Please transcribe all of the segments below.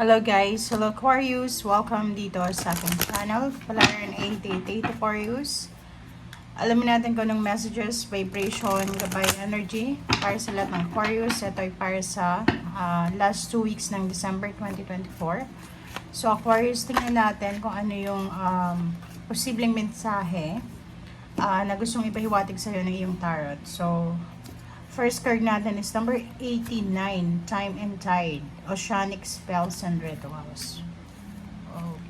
Hello guys, hello Aquarius, welcome dito sa aking channel, Palaran 888 Aquarius. Alamin natin kung anong messages, vibration, gabay energy para sa lahat ng Aquarius. Ito ay para sa last 2 weeks ng December 2024. So Aquarius, tingnan natin kung ano yung posibleng mensahe na gustong ipahiwatig sa iyo ng iyong tarot. So first card natin is number 89, Time and Tide, Oceanic Spells and Rituals.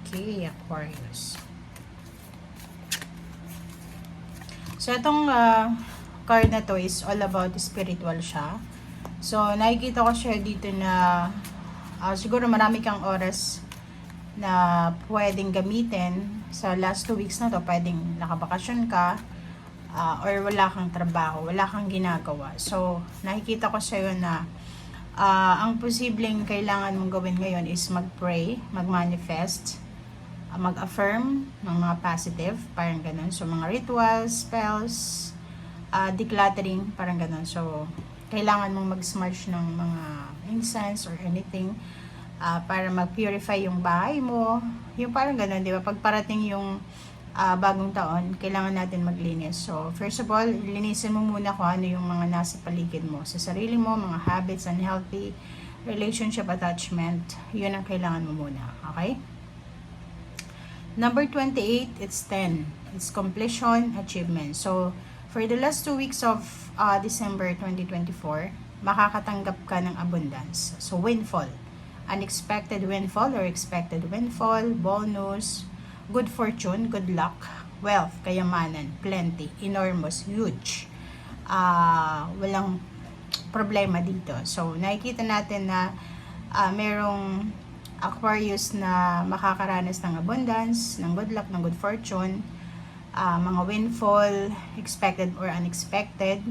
Okay, Aquarius. So, itong card na to is all about spiritual siya. So, nakikita ko siya dito na siguro marami kang oras na pwedeng gamitin sa last 2 weeks na to. Pwedeng nakabakasyon ka, or wala kang trabaho, wala kang ginagawa. So, nakikita ko sa'yo na ang posibleng kailangan mong gawin ngayon is mag-pray, mag-manifest, mag-affirm ng mga positive, parang ganun. So, mga rituals, spells, decluttering, parang ganun. So, kailangan mong mag-smudge ng mga incense or anything para mag-purify yung bahay mo. Yung parang ganun, di ba? Pag parating yung bagong taon, kailangan natin maglinis. So, first of all, linisin mo muna kung ano yung mga nasa paligid mo. Sa sarili mo, mga habits, unhealthy, relationship attachment, yun ang kailangan mo muna. Okay? Number 28, it's 10. It's completion, achievement. So, for the last 2 weeks of December 2024, makakatanggap ka ng abundance. So, windfall. Unexpected windfall or expected windfall, bonus, good fortune, good luck, wealth, kayamanan, plenty, enormous, huge. Walang problema dito. So, nakikita natin na merong Aquarius na makakaranas ng abundance, ng good luck, ng good fortune, mga windfall, expected or unexpected,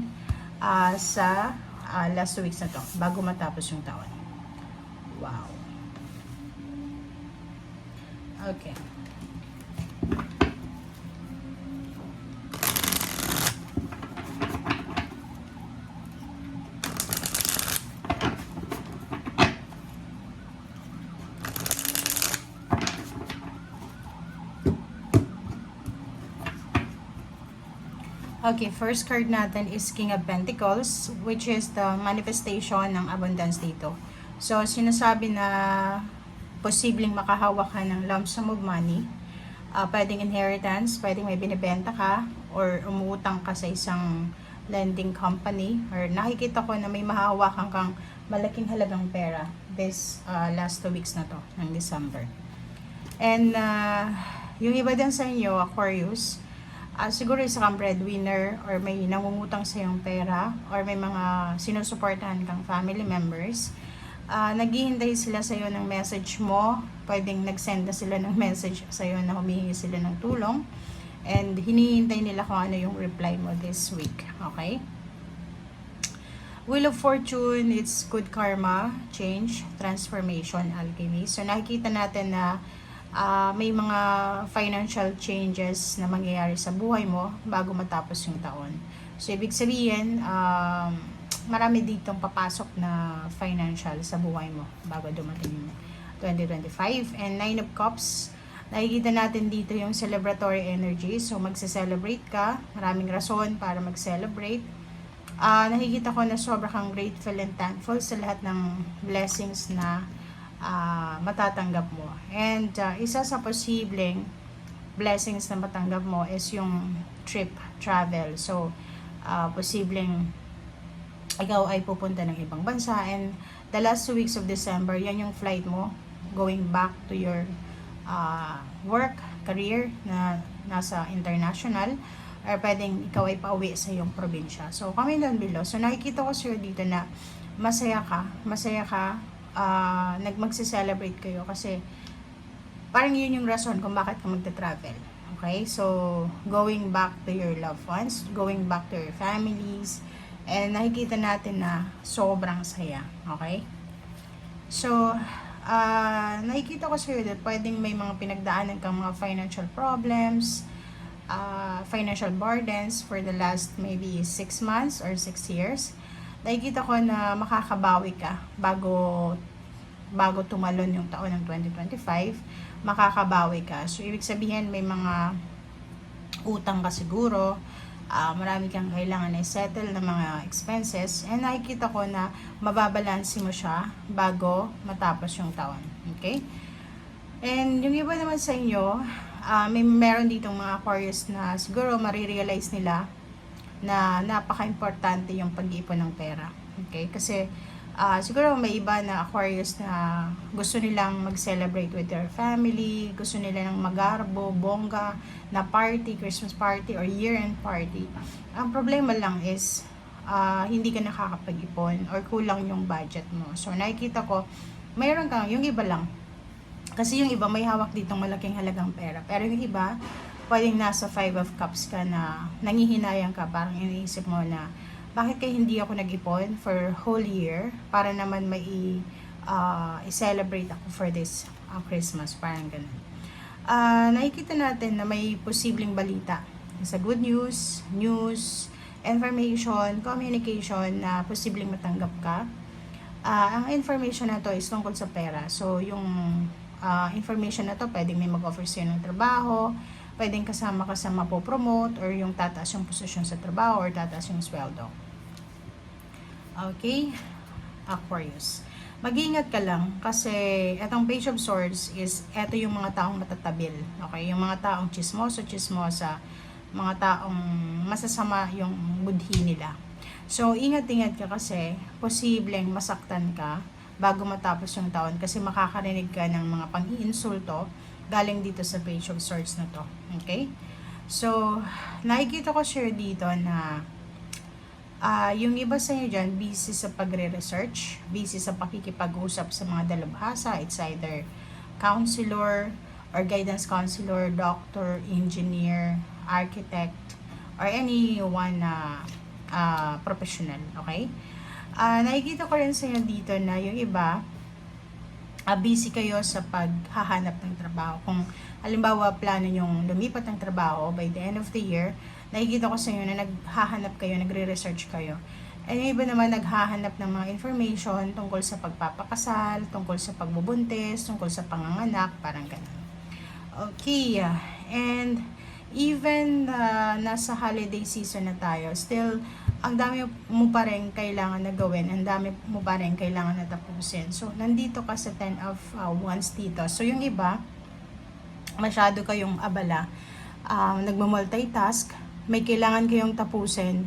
sa last 2 weeks na to, bago matapos yung taon. Wow. Okay. Okay, first card natin is King of Pentacles, which is the manifestation ng abundance dito. So, sinasabi na posibleng makahawak ka ng lump sum of money. Pwedeng inheritance, pwedeng may binibenta ka, or umuutang ka sa isang lending company, or nakikita ko na may mahahawakan kang malaking halagang pera this last 2 weeks na to, ng December. And yung iba din sa inyo, Aquarius, siguro isa kang breadwinner or may nangungutang sa iyong pera or may mga sinusuportahan kang family members. Naghihintay sila sa iyo ng message mo. Pwedeng nag-send na sila ng message sa iyo na humihingi sila ng tulong. And hinihintay nila kung ano yung reply mo this week. Okay? Wheel of Fortune, it's good karma, change, transformation, alchemy. So nakikita natin na may mga financial changes na mangyayari sa buhay mo bago matapos yung taon. So, ibig sabihin, marami ditong papasok na financial sa buhay mo bago dumating yung 2025. And 9 of Cups, nakikita natin dito yung celebratory energy. So, magse-celebrate ka. Maraming rason para mag-celebrate. Nakikita ko na sobra kang grateful and thankful sa lahat ng blessings na matatanggap mo. And isa sa posibleng blessings na matanggap mo is yung trip, travel. So, posibleng ikaw ay pupunta ng ibang bansa, and the last 2 weeks of December, yan yung flight mo going back to your work, career na nasa international, or pwedeng ikaw ay pauwi sa iyong probinsya. So, comment down below. So, nakikita ko sa'yo dito na masaya ka, magse-celebrate kayo kasi parang yun yung rason kung bakit ka magta-travel. Okay? So, going back to your loved ones, going back to your families, and nakikita natin na sobrang saya. Okay? So, nakikita ko sa'yo that pwedeng may mga pinagdaanan kang mga financial problems, financial burdens for the last maybe 6 months or 6 years. Nakikita ko na makakabawi ka bago bago tumalon yung taon ng 2025, makakabawi ka. So, ibig sabihin, may mga utang ka siguro, marami kang kailangan na settle na mga expenses, and nakikita ko na mababalansi mo siya bago matapos yung taon. Okay? And yung iba naman sa inyo, meron ditong mga Aquarius na siguro marirealize nila na napaka-importante yung pag-iipon ng pera. Okay? Kasi siguro may iba na Aquarius na gusto nilang mag-celebrate with their family, gusto nila ng magarbo, bongga, na party, Christmas party, or year-end party. Ang problema lang is, hindi ka nakakapag-ipon or kulang yung budget mo. So, nakikita ko, mayroon kang, yung iba lang. Kasi yung iba may hawak ditong malaking halagang pera. Pero yung iba, pwedeng nasa 5 of cups ka na nangihinayang ka, parang iniisip mo na, bakit kaya hindi ako nag-ipon for whole year para naman may i-celebrate ako for this Christmas, parang ganun. Nakikita natin na may posibleng balita sa good news, information, communication na posibleng matanggap ka. Ang information na to is tungkol sa pera. So, yung information na to, pwedeng may mag-offer sa'yo ng trabaho, pwedeng kasama ka sa mapopromote, or yung tataas yung posisyon sa trabaho, or tataas yung sweldo. Okay? Aquarius. Mag-iingat ka lang kasi etong Page of Swords is eto yung mga taong matatabil. Okay? Yung mga taong chismosa, mga taong masasama yung budhi nila. So, ingat-ingat ka kasi posibleng masaktan ka bago matapos yung taon kasi makakarinig ka ng mga pang-iinsulto galing dito sa Page of Swords na to. Okay? So, nakikita ko share dito na yung iba sa inyo dyan, busy sa pagre-research, busy sa pakikipag-usap sa mga dalubhasa. It's either counselor or guidance counselor, doctor, engineer, architect, or anyone na professional. Okay? Nakikita ko rin sa inyo dito na yung iba, busy kayo sa paghahanap ng trabaho. Kung halimbawa plano yung lumipat ng trabaho by the end of the year, nakikita ko sa inyo na naghahanap kayo, nagre-research kayo. And yung iba naman naghahanap ng mga information tungkol sa pagpapakasal, tungkol sa pagbubuntis, tungkol sa panganganak, parang ganun. Okay, and even nasa holiday season na tayo, still, ang dami mo pa rin kailangan na gawin, ang dami mo pa rin kailangan na tapusin. So, nandito ka sa 10 of Wands dito. So, yung iba, masyado kayong abala, nagmamultitask, may kailangan kayong tapusin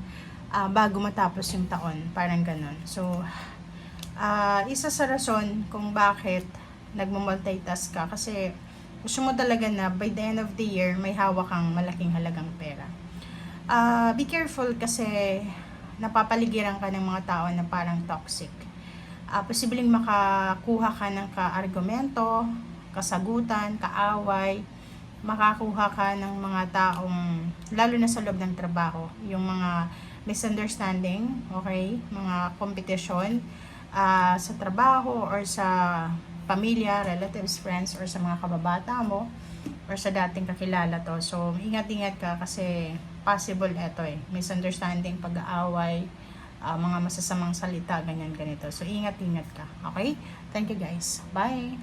bago matapos yung taon, parang ganun. So, isa sa rason kung bakit nagmamultitask ka, kasi gusto mo talaga na by the end of the year, may hawak kang malaking halagang pera. Be careful kasi napapaligiran ka ng mga tao na parang toxic. Posibleng makakuha ka ng ka-argumento, kasagutan, kaaway, makakuha ka ng mga taong, lalo na sa loob ng trabaho, yung mga misunderstanding, okay, mga competition sa trabaho or sa pamilya, relatives, friends, or sa mga kababata mo, or sa dating kakilala to. So, ingat-ingat ka kasi possible eto misunderstanding, pag-aaway, mga masasamang salita, ganyan ganito. So, ingat-ingat ka. Okay? Thank you guys. Bye!